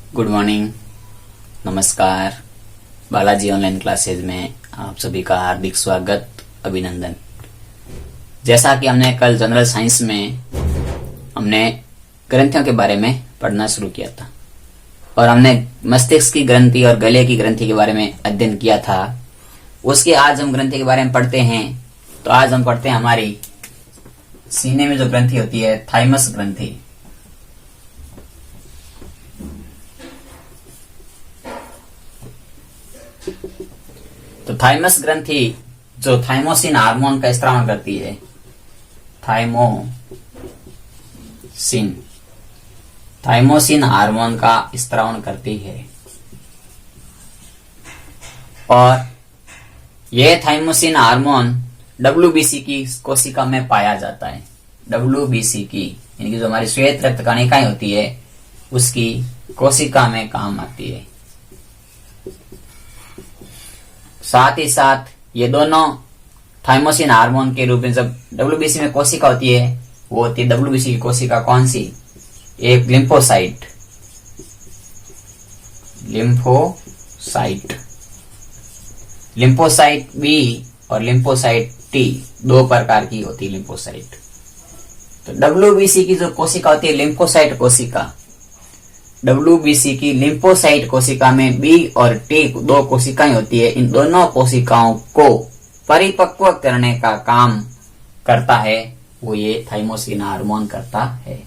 Good morning, नमस्कार। Balaji online classes में आप सभी का हार्दिक स्वागत, अभिनंदन। जैसा कि हमने कल जनरल साइंस में हमने ग्रंथियों के बारे में पढ़ना शुरू किया था और हमने मस्तिष्क की ग्रंथि और गले की ग्रंथि के बारे में अध्ययन किया था। उसके आज हम ग्रंथि के बारे में पढ़ते हैं। तो आज हम पढ़ते हैं हमारी सीने में जो ग्रंथि होती है, थाइमस ग्रंथि। तो थाइमस ग्रंथि जो थाइमोसिन हार्मोन का स्त्राव करती है, थाइमोसिन हार्मोन का स्त्राव करती है और यह थाइमोसिन हार्मोन WBC की कोशिका में पाया जाता है। WBC की यानी कि जो हमारी श्वेत रक्त कणिकाएं होती है उसकी कोशिका में काम आती है। साथ ही साथ ये दोनों थाइमोसिन हार्मोन के रूप में जब WBC में कोशिका होती है, वो होती है WBC की कोशिका कौन सी? एक लिम्फोसाइट लिम्फोसाइट बी और लिम्फोसाइट टी, दो प्रकार की होती है लिम्फोसाइट। तो WBC की जो कोशिका होती है लिम्फोसाइट कोशिका, WBC की लिम्फोसाइट कोशिका में बी और टी दो कोशिकाएं होती है। इन दोनों कोशिकाओं को परिपक्व करने का काम करता है वो ये थाइमोसिन हार्मोन करता है।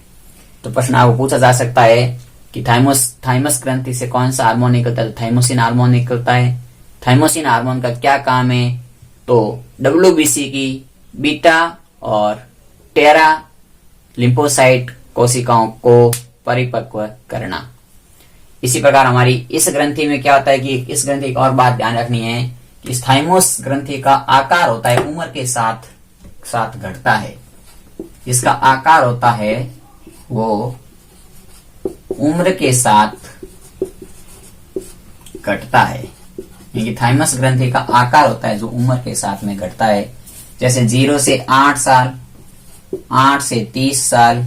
तो प्रश्न आपको पूछा जा सकता है कि थाइमस ग्रंथि से कौन सा हार्मोन निकलता है? तो थाइमोसिन हार्मोन निकलता है। थाइमोसिन हार्मोन का क्या काम है? तो WBC की बीटा और टेरा लिम्फोसाइट कोशिकाओं को परिपक्व करना। इसी प्रकार हमारी इस ग्रंथि में क्या होता है कि इस ग्रंथि की और बात ध्यान रखनी है कि इस थाइमोस ग्रंथि का आकार होता है उम्र के साथ साथ घटता है। इसका आकार होता है वो उम्र के साथ घटता है। यानी थाइमस ग्रंथि का आकार होता है जो उम्र के साथ में घटता है। जैसे 0 से 8 साल, 8 से 30 साल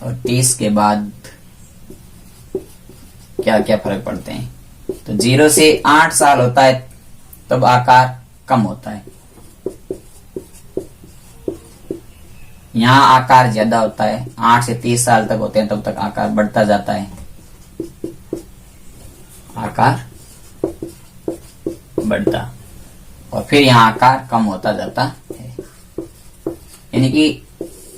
और 30 के बाद क्या क्या फर्क पड़ते हैं? तो 0 से 8 साल होता है तब आकार कम होता है, यहाँ आकार ज्यादा होता है। 8 से 30 साल तक होते हैं तब तक आकार बढ़ता जाता है, आकार बढ़ता और फिर यहाँ आकार कम होता जाता है। यानी कि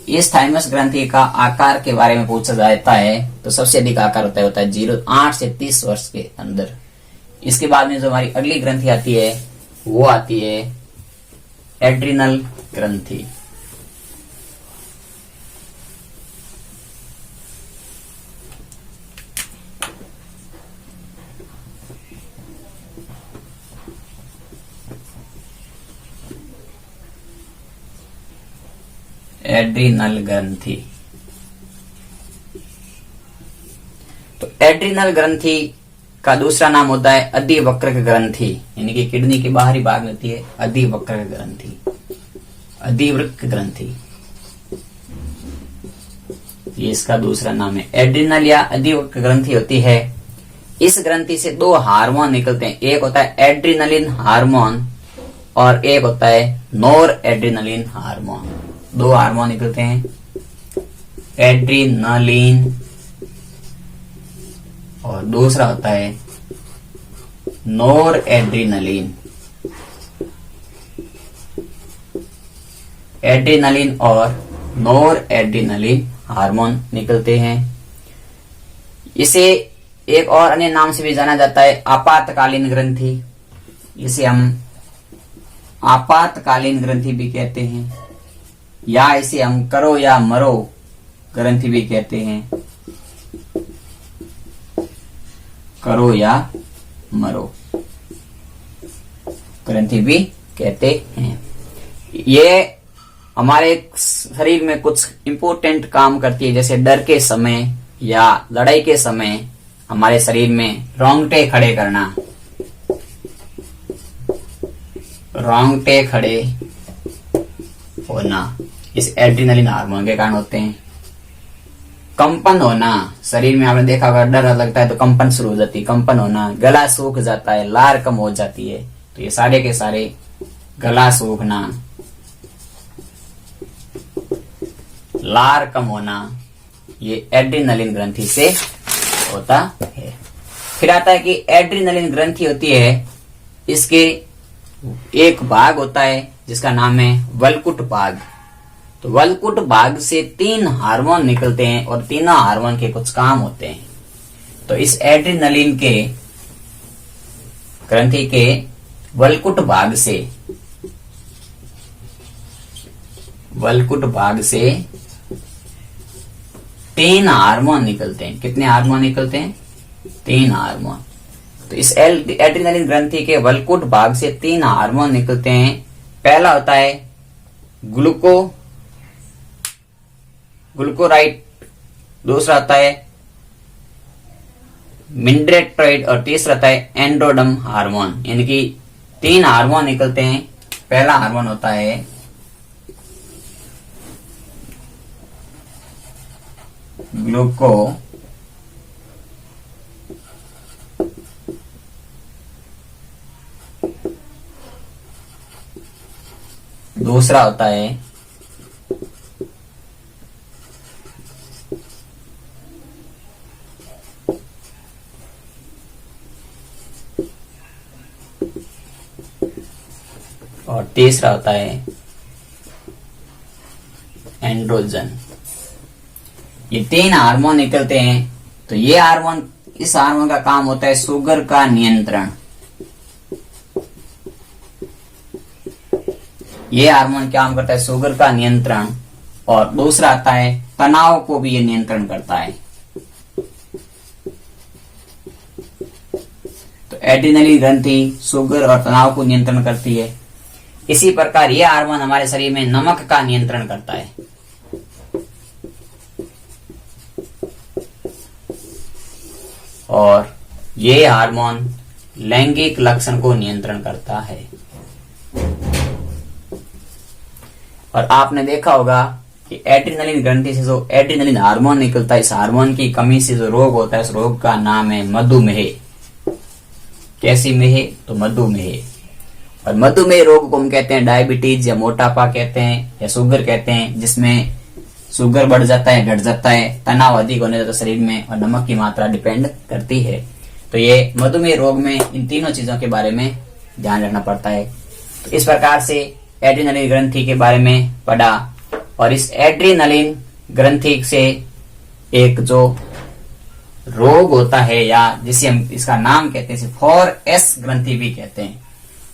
इस थाइमस ग्रंथि का आकार के बारे में पूछा जाता है तो सबसे अधिक आकार होता है 8 से 30 वर्ष के अंदर। इसके बाद में जो हमारी अगली ग्रंथि आती है वो आती है एड्रिनल ग्रंथि। एड्रिनल ग्रंथि। तो एड्रिनल ग्रंथि का दूसरा नाम होता है अधिवक्रक ग्रंथि। यानी कि किडनी के बाहरी भाग में होती है अधिवक्रक ग्रंथि, अधिवृक्क ग्रंथि, ये इसका दूसरा नाम है। एड्रिनल या अधिवृक्क ग्रंथि होती है। इस ग्रंथि से दो हार्मोन निकलते हैं, एक होता है एड्रिनलिन हार्मोन और एक होता है नोर एड्रिनलिन हार्मोन। दो हार्मोन निकलते हैं, एड्रिनलिन और दूसरा होता है नोर एड्रिनलिन। एड्रिनलिन और नोर एड्रिनलिन हार्मोन निकलते हैं। इसे एक और अन्य नाम से भी जाना जाता है आपातकालीन ग्रंथि। इसे हम आपातकालीन ग्रंथि भी कहते हैं या इसे हम करो या मरो ग्रंथि भी कहते हैं, करो या मरो ग्रंथि भी कहते हैं। ये हमारे शरीर में कुछ इंपॉर्टेंट काम करती है। जैसे डर के समय या लड़ाई के समय हमारे शरीर में रोंगटे खड़े करना, रोंगटे खड़े होना इस एड्रिनलिन हार्मोन के कारण होते हैं। कंपन होना, शरीर में आपने देखा होगा डर लगता है तो कंपन शुरू हो जाती है, कंपन होना, गला सूख जाता है, लार कम हो जाती है, तो ये सारे के सारे गला सूखना, लार कम होना, ये एड्रीनलिन ग्रंथि से होता है। फिर आता है कि एड्रीनलिन ग्रंथि होती है, इसके एक भाग होता है जिसका नाम है वलकुट भाग। तो वलकुट भाग से 3 हार्मोन निकलते हैं और तीनों हार्मोन के कुछ काम होते हैं। तो इस एड्रीनलिन के ग्रंथि के वलकुट भाग से 3 हार्मोन निकलते हैं। कितने हार्मोन निकलते हैं? 3 हार्मोन। तो इस एड्रीनलिन ग्रंथि के वलकुट भाग से 3 हार्मोन निकलते हैं। पहला होता है ग्लूकोराइट, दूसरा होता है मिंड्रेट्रोइड और तीसरा होता है एंड्रोडम हार्मोन। यानी कि 3 हार्मोन निकलते हैं। पहला हार्मोन होता है ग्लूको, दूसरा होता है और तीसरा होता है एंड्रोजन। ये 3 हार्मोन निकलते हैं। तो ये हार्मोन, इस हार्मोन का काम होता है शुगर का नियंत्रण। ये हार्मोन क्या काम करता है? शुगर का नियंत्रण। और दूसरा आता है तनाव को भी ये नियंत्रण करता है। तो एड्रीनलिन ग्रंथि शुगर और तनाव को नियंत्रण करती है। इसी प्रकार यह हार्मोन हमारे शरीर में नमक का नियंत्रण करता है। और ये हार्मोन लैंगिक लक्षण को नियंत्रण करता है। और आपने देखा होगा कि एड्रीनलिन ग्रंथि से जो एड्रीनलिन हार्मोन निकलता है, इस हार्मोन की कमी से जो रोग होता है, इस रोग का नाम है मधुमेह। कैसी मेह? तो मधुमेह। और मधुमेह रोग को हम कहते हैं डायबिटीज या मोटापा कहते हैं या शुगर कहते हैं, जिसमें शुगर बढ़ जाता है, घट जाता है, तनाव अधिक होने जाता है शरीर में और नमक की मात्रा डिपेंड करती है। तो ये मधुमेह रोग में इन तीनों चीजों के बारे में ध्यान रखना पड़ता है। तो इस प्रकार से एड्रीनलिन ग्रंथि के बारे में पढ़ा। और इस एड्रीनलिन ग्रंथि से एक जो रोग होता है या जिसे हम इसका नाम कहते हैं 4S ग्रंथि भी कहते हैं।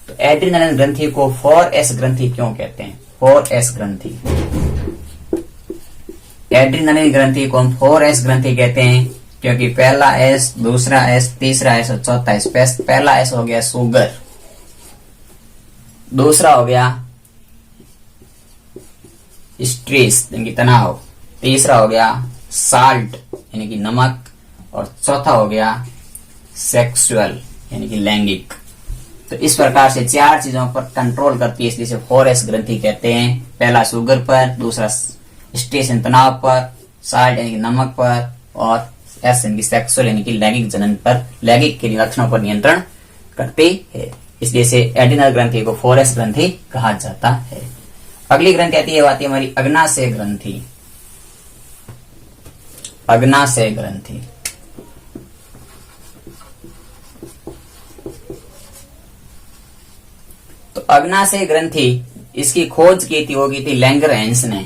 तो एड्रीनलिन ग्रंथि को 4S ग्रंथि क्यों कहते हैं? 4S ग्रंथि, एड्रीनलिन ग्रंथि को हम 4S ग्रंथि कहते हैं क्योंकि पहला S, दूसरा S, तीसरा S और चौथा S। पहला S हो गया शुगर, दूसरा हो गया स्ट्रेस यानी कि तनाव, तीसरा हो गया साल्ट यानी कि नमक और चौथा हो गया सेक्सुअल यानी कि लैंगिक। तो इस प्रकार से 4 चीजों पर कंट्रोल करती है, इसलिए इसे 4S ग्रंथि कहते हैं। पहला शुगर पर, दूसरा स्ट्रेस यानी तनाव पर, साल्ट यानी कि नमक पर और S यानी कि सेक्सुअल यानी कि लैंगिक जनन पर, लैंगिक के लक्षणों पर नियंत्रण करती है। इसलिए इसे एड्रीनल ग्रंथि को 4S ग्रंथि कहा जाता है। अगली ग्रंथि आती है, वो आती है हमारी अग्नाशय ग्रंथि। अग्नाशय ग्रंथि तो अग्नाशय ग्रंथि, इसकी खोज की थी, वो की थी लैंगरहेंस ने।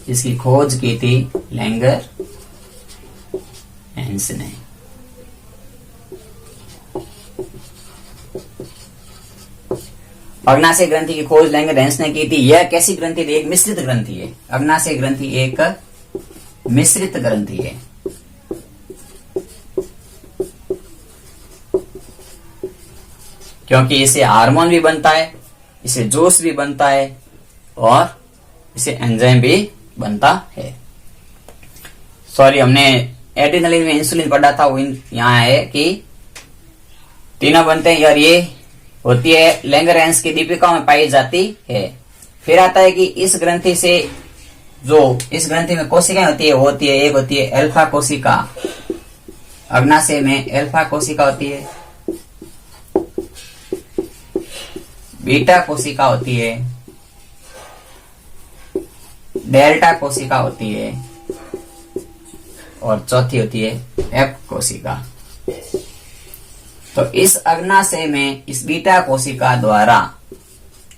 इसकी खोज की थी लैंगरहेंस ने। अग्नाशय ग्रंथि की खोज लैंगरहेंस ने की थी। यह कैसी ग्रंथि थी? एक मिश्रित ग्रंथि है। अग्नाशय ग्रंथि एक मिश्रित ग्रंथि है। क्योंकि इसे हार्मोन भी बनता है, इसे जूस भी बनता है और इसे एंजाइम भी बनता है। सॉरी, हमने एड्रीनलिन में इंसुलिन पढ़ा था, वो यहाँ है कि तीनों बनते हैं और ये होती है लैंगरहेंस की दीपिका में पाई जाती है। फिर आता है कि इस ग्रंथि से जो इस ग्रंथि में कोशिकाएं होती है वो होती है, एक होती है अल्फा कोशिका, अग्नाशय में अल्फा कोशिका होती है, बीटा कोशिका होती है, डेल्टा कोशिका होती है और चौथी होती है एफ कोशिका। तो इस अग्नाशय में इस बीटा कोशिका द्वारा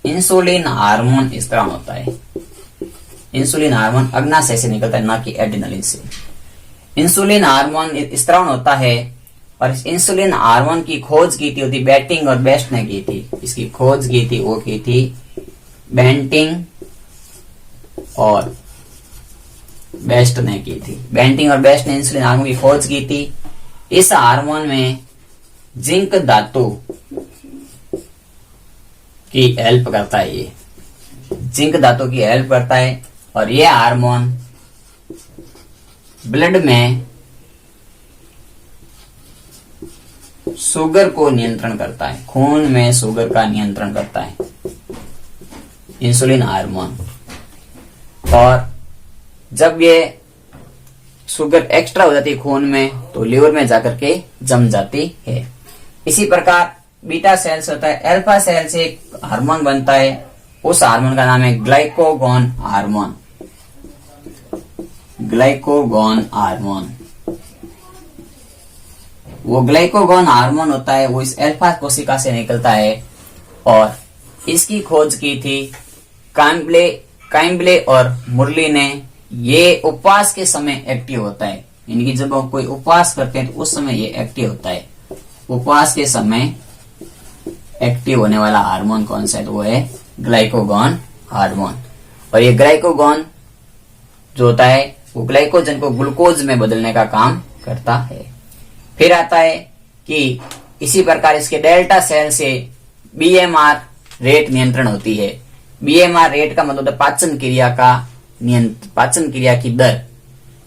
इंसुलिन हार्मोन स्त्राव होता है। इंसुलिन हार्मोन अग्नाशय से निकलता है, ना कि एड्रिनलिन से। इंसुलिन हार्मोन स्त्राव होता है और इस इंसुलिन हार्मोन की खोज की थी बेंटिंग और बेस्ट ने की थी। इसकी खोज की थी वो की थी बेंटिंग और बेस्ट ने की थी। बेंटिंग और बेस्ट ने इंसुलिन हार्मोन की खोज की थी। इस हार्मोन में जिंक धातु की हेल्प करता है, ये जिंक धातु की हेल्प करता है और ये हार्मोन ब्लड में शुगर को नियंत्रण करता है, खून में शुगर का नियंत्रण करता है इंसुलिन हार्मोन। और जब ये शुगर एक्स्ट्रा हो जाती है खून में तो लिवर में जाकर के जम जाती है। इसी प्रकार बीटा सेल से होता है, अल्फा सेल से एक हार्मोन बनता है, उस हार्मोन का नाम है ग्लाइकोगॉन हार्मोन। ग्लाइकोगॉन हार्मोन, वो ग्लाइकोगॉन हार्मोन होता है, वो इस अल्फा कोशिका से निकलता है और इसकी खोज की थी काइम्बले और मुरली ने। ये उपवास के समय एक्टिव होता है, यानी कि जब हम कोई उपवास करते हैं तो उस समय ये एक्टिव होता है। उपवास के समय एक्टिव होने वाला हार्मोन कौन सा है, तो वो है ग्लाइकोगॉन हार्मोन। और ये ग्लाइकोगॉन जो होता है वो ग्लाइकोजन को ग्लूकोज में बदलने का काम करता है। फिर आता है कि इसी प्रकार इसके डेल्टा सेल से बीएमआर रेट नियंत्रण होती है। बीएमआर रेट का मतलब पाचन क्रिया की दर।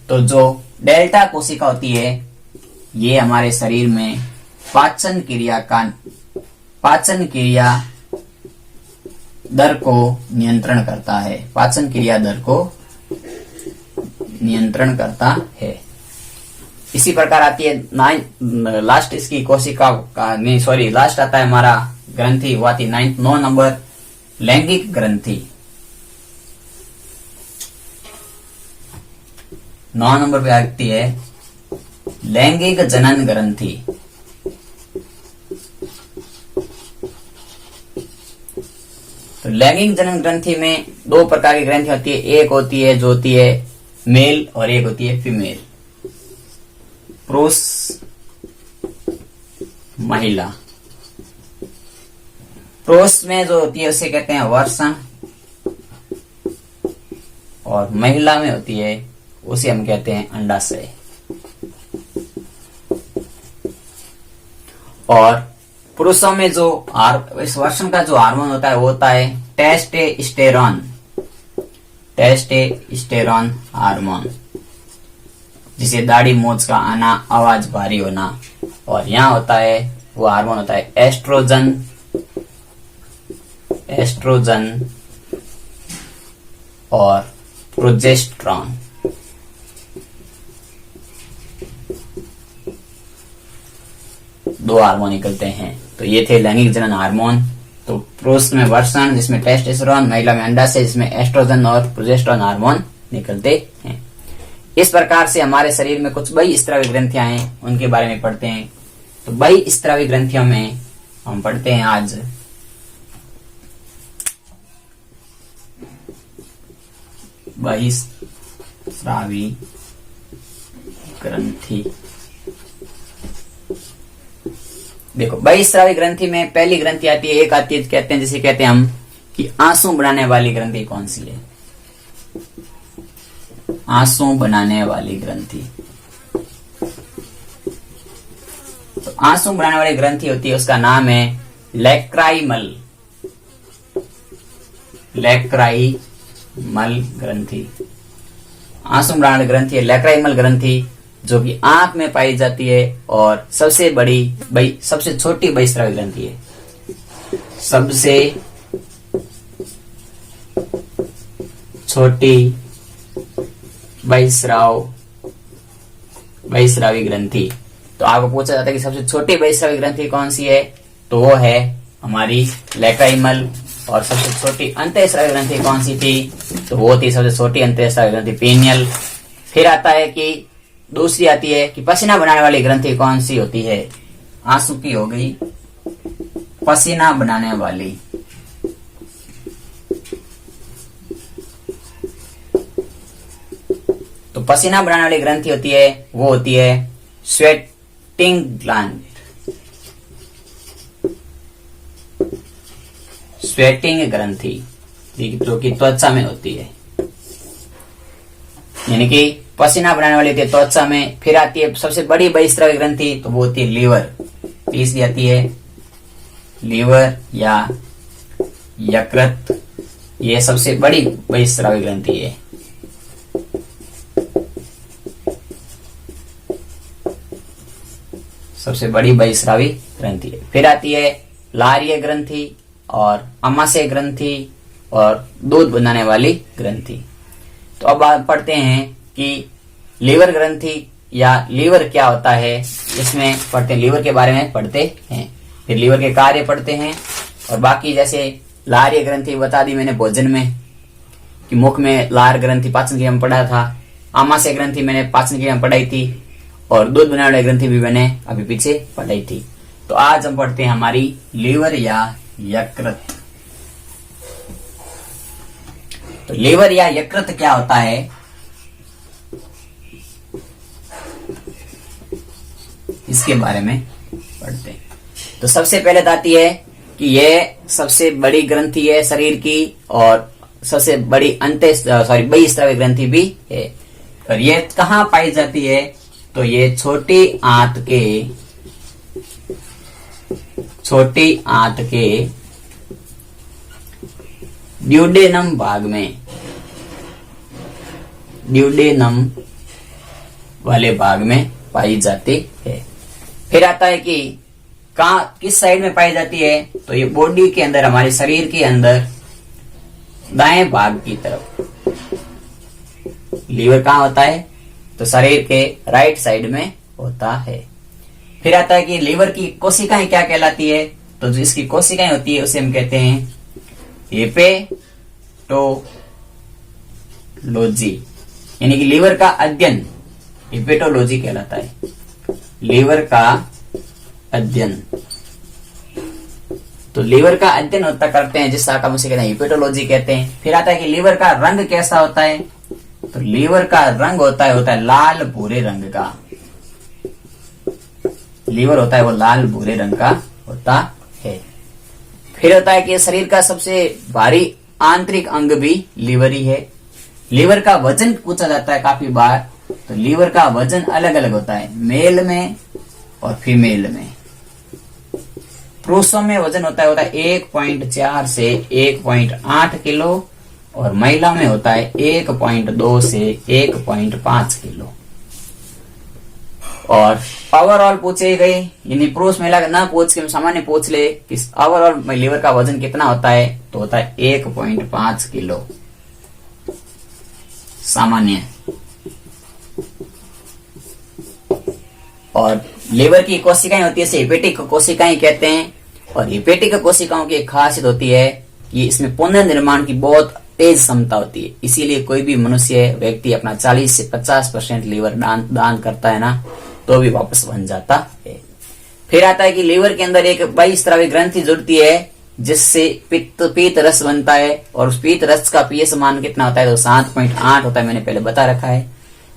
तो जो डेल्टा कोशिका होती है ये हमारे शरीर में पाचन क्रिया दर को नियंत्रण करता है, पाचन क्रिया दर को नियंत्रण करता है। इसी प्रकार आती है लास्ट इसकी कोशिका का नहीं सॉरी लास्ट आता है हमारा ग्रंथि, वो आती 9 नंबर लैंगिक ग्रंथि। 9 नंबर पे आती है लैंगिक जनन ग्रंथि। तो लैंगिक जनन ग्रंथि में 2 प्रकार की ग्रंथि होती है, एक होती है जो होती है मेल और एक होती है फीमेल, पुरुष महिला। पुरुष में जो होती है उसे कहते हैं वर्षण और महिला में होती है उसे हम कहते हैं अंडाशय। और पुरुषों में जो इस वर्षण का जो हार्मोन होता है वो होता है टेस्टेस्टेरोन हार्मोन, जिसे दाढ़ी मूंछ का आना, आवाज भारी होना। और यहाँ होता है वो हार्मोन होता है एस्ट्रोजन और प्रोजेस्टेरॉन। दो हार्मोन निकलते हैं। तो ये थे लैंगिक जनन हार्मोन। तो पुरुष में वर्षण जिसमें टेस्टोस्टेरोन, महिला में अंडाशय जिसमें एस्ट्रोजन और प्रोजेस्टेरॉन हार्मोन निकलते हैं। इस प्रकार से हमारे शरीर में कुछ बहिस्रावी ग्रंथियां हैं, उनके बारे में पढ़ते हैं। तो बहिस्रावी ग्रंथियों में हम पढ़ते हैं आज बहिस्रावी ग्रंथि। देखो बहिस्रावी ग्रंथि में पहली ग्रंथि आती है, एक आती है कहते हैं जिसे कहते हैं हम कि आंसू बनाने वाली ग्रंथि कौन सी है, आंसू बनाने वाली ग्रंथि। तो आंसू बनाने वाली ग्रंथि होती है उसका नाम है लैक्राइमल ग्रंथि। आंसू बनाने वाली ग्रंथि है लैक्राइमल ग्रंथि, जो कि आंख में पाई जाती है और सबसे छोटी बहिस्रावी ग्रंथि है। सबसे छोटी बहिस्रावी ग्रंथि। तो आपको पूछा जाता है कि सबसे छोटी बहिस्रावी ग्रंथि कौन सी है, तो वो है हमारी लैक्राइमल। और सबसे छोटी अंतःस्रावी ग्रंथि कौन सी थी, तो वो थी सबसे छोटी अंतःस्रावी ग्रंथि पेनियल। फिर आता है कि दूसरी आती है कि पसीना बनाने वाली ग्रंथि कौन सी होती है, आंसू की हो गई, पसीना बनाने वाली। तो पसीना बनाने वाली ग्रंथि होती है, वो होती है स्वेटिंग ग्लैंड, स्वेटिंग ग्रंथि, जो कि त्वचा में होती है, यानी कि पसीना बनाने वाली होती है त्वचा में। फिर आती है सबसे बड़ी बहिस्रावी ग्रंथि, तो वो होती है लीवर। तीसरी आती है लीवर या यकृत, ये सबसे बड़ी बहिस्रावी ग्रंथि है। सबसे बड़ी बहिस्रावी ग्रंथि है। फिर आती है लारीय ग्रंथि और अमाशय ग्रंथि और दूध बनाने वाली ग्रंथि। तो अब बात पढ़ते हैं कि लीवर ग्रंथि या लीवर क्या होता है, इसमें पढ़ते हैं, लीवर के बारे में पढ़ते हैं, फिर लीवर के कार्य पढ़ते हैं। और बाकी जैसे लारीय ग्रंथि बता दी मैंने भोजन में कि मुख में लार ग्रंथि पाचन क्रिया में पढ़ा था, आमाशय ग्रंथि मैंने पाचन क्रिया में पढ़ाई थी, और दूध बनाने वाली ग्रंथि भी मैंने अभी पीछे पढ़ाई थी। तो आज हम पढ़ते हैं हमारी लीवर या यकृत। तो लीवर या यकृत क्या होता है, इसके बारे में पढ़ते हैं। तो सबसे पहले आती है कि यह सबसे बड़ी ग्रंथि है शरीर की, और सबसे बड़ी बहिस्रावी ग्रंथि भी है। और ये कहाँ पाई जाती है, तो ये छोटी आंत के ड्यूडेनम भाग में, ड्यूडेनम वाले भाग में पाई जाती है। फिर आता है कि किस साइड में पाई जाती है, तो ये बॉडी के अंदर, हमारे शरीर के अंदर दाएं भाग की तरफ लीवर कहाँ होता है, तो शरीर के राइट साइड में होता है। फिर आता है कि लीवर की कोशिकाएं क्या कहलाती है, तो जो इसकी कोशिकाएं होती है उसे हम कहते हैं हेपेटोलॉजी, यानी कि लीवर का अध्ययन हेपेटोलॉजी कहलाता है, लीवर का अध्ययन। तो लीवर का अध्ययन होता करते हैं जिस शाखा में उसे कहते हैं हेपेटोलॉजी कहते हैं। फिर आता है कि लीवर का रंग कैसा होता है, तो लीवर का रंग होता है लाल भूरे रंग का, लीवर होता है वो लाल भूरे रंग का होता है। फिर होता है कि शरीर का सबसे भारी आंतरिक अंग भी लीवर ही है। लीवर का वजन पूछा जाता है काफी बार, तो लीवर का वजन अलग अलग होता है, मेल में और फीमेल में। पुरुषों में वजन होता है 1.4 से 1.8 किलो, और महिला में होता है 1.2 से 1.5 किलो। और ओवरऑल पूछे गए, यानी पुरुष महिला का ना पूछ के सामान्य पूछ ले कि ओवरऑल लीवर का वजन कितना होता है, तो होता है 1.5 किलो सामान्य। और लीवर की कोशिकाएं होती है हेपेटिक कोशिकाएं कहते हैं। और हेपेटिक कोशिकाओं की एक खासियत होती है कि इसमें पुनर्निर्माण की बहुत तेज क्षमता होती है, इसीलिए कोई भी मनुष्य व्यक्ति अपना 40 से 50% लीवर दान करता है ना, तो भी वापस बन जाता है। फिर आता है कि लीवर के अंदर एक बहिस्रावी ग्रंथि जुड़ती है जिससे पीत रस बनता है, और उस पीत रस का पीएच मान कितना होता है, तो 7.8 होता है, मैंने पहले बता रखा है।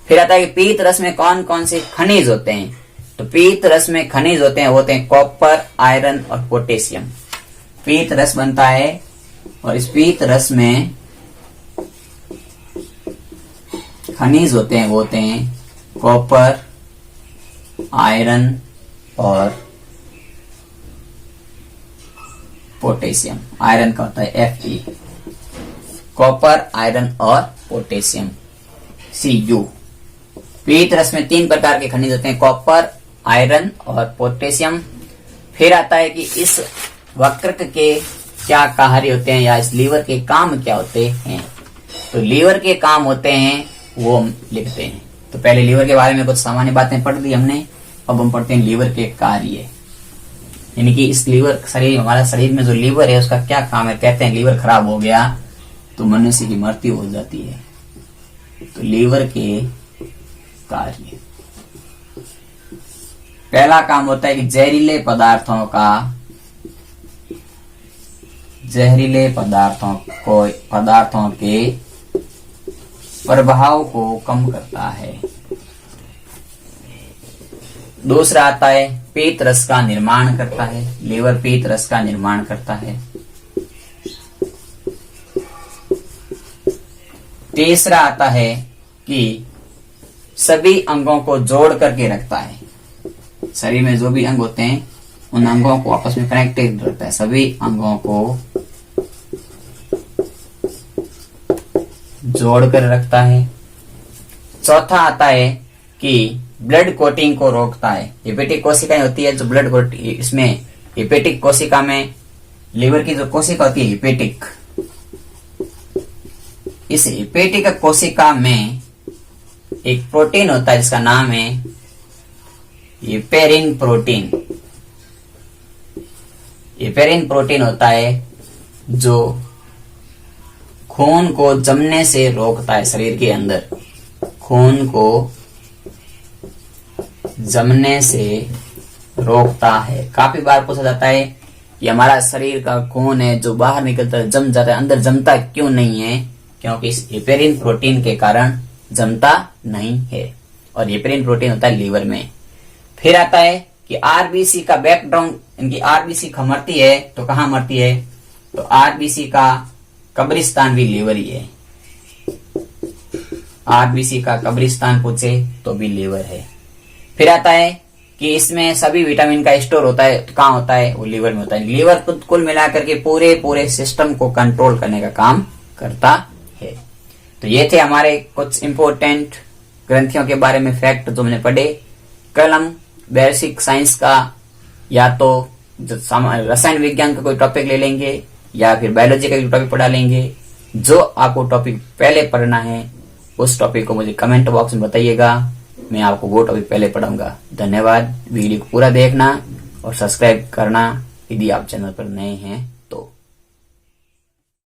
फिर आता है कि पीत रस में कौन कौन से खनिज होते हैं, तो पीत रस में खनिज होते हैं कॉपर, आयरन और पोटेशियम। पीत रस बनता है, और इस पीत रस में खनिज होते हैं कॉपर, आयरन और पोटेशियम। आयरन का होता है Fe, कॉपर, आयरन और पोटेशियम Cu। पीत रस में 3 प्रकार के खनिज होते हैं, कॉपर, आयरन और पोटेशियम। फिर आता है कि इस वक्रक के क्या कार्य होते हैं, या इस लीवर के काम क्या होते हैं। तो लीवर के काम होते हैं वो हम लिखते हैं। तो पहले लीवर के बारे में कुछ सामान्य बातें पढ़ दी हमने, अब हम पढ़ते हैं लीवर के कार्य, यानी कि इस लीवर शरीर, हमारा शरीर में जो लीवर है उसका क्या काम है। कहते हैं लीवर खराब हो गया तो मनुष्य की मृत्यु हो जाती है। तो लीवर के कार्य, पहला काम होता है कि जहरीले पदार्थों के प्रभाव को कम करता है। दूसरा आता है पीत रस का निर्माण करता है, लीवर पीत रस का निर्माण करता है। तीसरा आता है कि सभी अंगों को जोड़ करके रखता है। शरीर में जो भी अंग होते हैं उन अंगों को आपस में कनेक्टेड रखता है, सभी अंगों को जोड़कर रखता है। चौथा आता है कि ब्लड कोटिंग को रोकता है। हेपेटिक कोशिकाएं होती है जो ब्लड कोटिंग, इसमें हेपेटिक कोशिका में लीवर की जो कोशिका होती है हेपेटिक, इस हेपेटिक कोशिका में एक प्रोटीन होता है जिसका नाम है हेपेरिन प्रोटीन। हेपेरिन प्रोटीन होता है जो खून को जमने से रोकता है। शरीर के अंदर खून को जमने से रोकता है। काफी बार पूछा जाता है कि हमारा शरीर का खून है जो बाहर निकलता है जम जाता है, अंदर जमता क्यों नहीं है? क्योंकि इस हेपेरिन प्रोटीन के कारण जमता नहीं है, और हेपेरिन प्रोटीन होता है लीवर में। फिर आता है कि आरबीसी का बैकग्राउंड, इनकी आरबीसी मरती है तो कहाँ मरती है? तो आरबीसी का कब्रिस्तान भी लीवर ही है। आरबीसी का कब्रिस्तान पूछे तो भी लीवर है। फिर आता है कि इसमें सभी विटामिन का स्टोर होता है, तो कहाँ होता है? वो लीवर में होता है। लीवर कुल मिलाकर के पूरे सिस्टम को कंट्रोल करने का काम करता है। तो ये थे हमारे कुछ इंपॉर्टेंट ग्रंथियों के बारे में फैक्ट जो हमने पढ़े। कल हम बेसिक साइंस का या तो रसायन विज्ञान का कोई टॉपिक ले लेंगे या फिर बायोलॉजी का टॉपिक पढ़ा लेंगे। जो आपको टॉपिक पहले पढ़ना है उस टॉपिक को मुझे कमेंट बॉक्स में बताइएगा, मैं आपको वो टॉपिक पहले पढ़ाऊंगा। धन्यवाद। वीडियो को पूरा देखना और सब्सक्राइब करना यदि आप चैनल पर नए हैं।